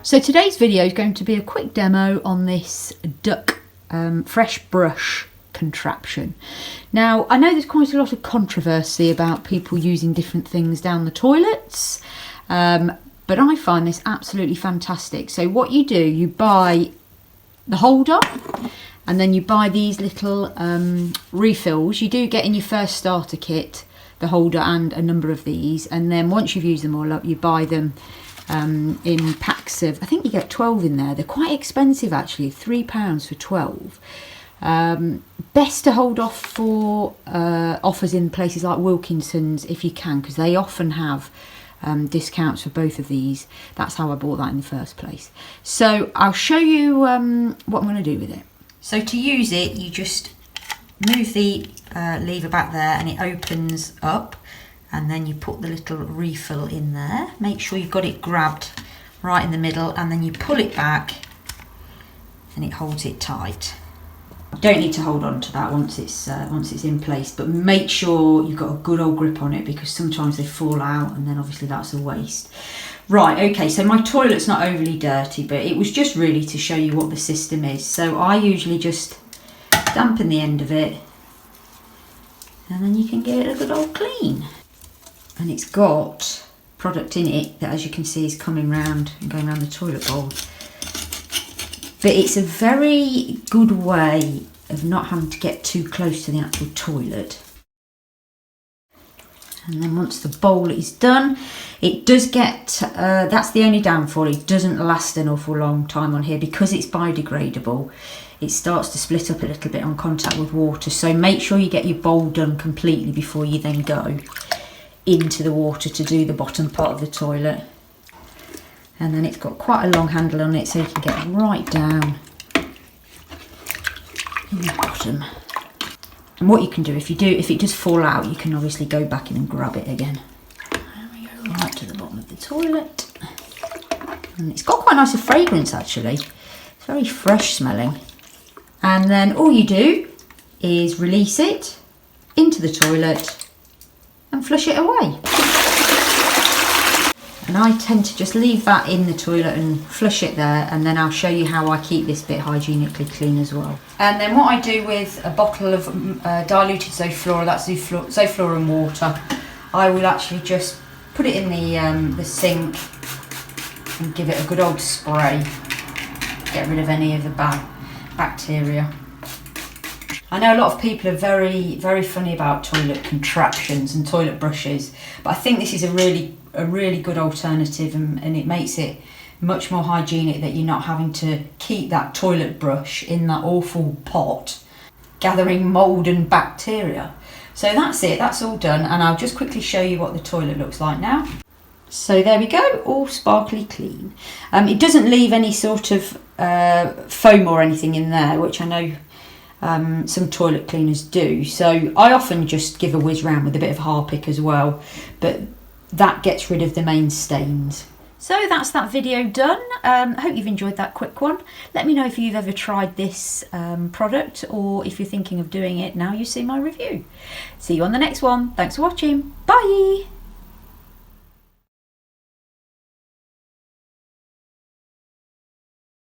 So today's video is going to be a quick demo on this duck fresh brush contraption. Now, I know there's quite a lot of controversy about people using different things down the toilets, but I find this absolutely fantastic. So what you do, you buy the holder and then you buy these little refills. You do get in your first starter kit the holder and a number of these, and then once you've used them all up, you buy them in packs of, I think you get 12 in there. They're quite expensive actually, £3 for 12. Best to hold off for offers in places like Wilkinson's if you can, because they often have discounts for both of these. That's how I bought that in the first place. So I'll show you what I'm going to do with it. So to use it, you just move the lever back there and it opens up, and then you put the little refill in there. Make sure you've got it grabbed right in the middle, and then you pull it back and it holds it tight. You don't need to hold on to that once it's in place, but make sure you've got a good old grip on it, because sometimes they fall out and then obviously that's a waste. Right, okay, so my toilet's not overly dirty, but it was just really to show you what the system is. So I usually just dampen the end of it, and then you can give it a good old clean. And it's got product in it that, as you can see, is coming round and going around the toilet bowl. But it's a very good way of not having to get too close to the actual toilet. And then once the bowl is done, it does get, that's the only downfall, it doesn't last an awful long time on here because it's biodegradable. It starts to split up a little bit on contact with water, so make sure you get your bowl done completely before you then go into the water to do the bottom part of the toilet. And then it's got quite a long handle on it, so you can get right down in the bottom. And what you can do, if it does fall out, you can obviously go back in and grab it again. There we go, right to the bottom of the toilet. And it's got quite a nice fragrance actually. It's very fresh smelling. And then all you do is release it into the toilet and flush it away. And I tend to just leave that in the toilet and flush it there, and then I'll show you how I keep this bit hygienically clean as well. And then what I do with a bottle of diluted Zoflora, that's Zoflora and water, I will actually just put it in the sink and give it a good old spray. Get rid of any of the bad bacteria. I know a lot of people are very, very funny about toilet contraptions and toilet brushes, but I think this is a really good alternative, and it makes it much more hygienic that you're not having to keep that toilet brush in that awful pot gathering mould and bacteria. So that's it, that's all done, and I'll just quickly show you what the toilet looks like now. So there we go, all sparkly clean. It doesn't leave any sort of foam or anything in there, which I know some toilet cleaners do. So I often just give a whiz round with a bit of Harpic as well, but that gets rid of the main stains. So that's that video done. I hope you've enjoyed that quick one. Let me know if you've ever tried this product, or if you're thinking of doing it now you see my review. See you on the next one. Thanks for watching. Bye.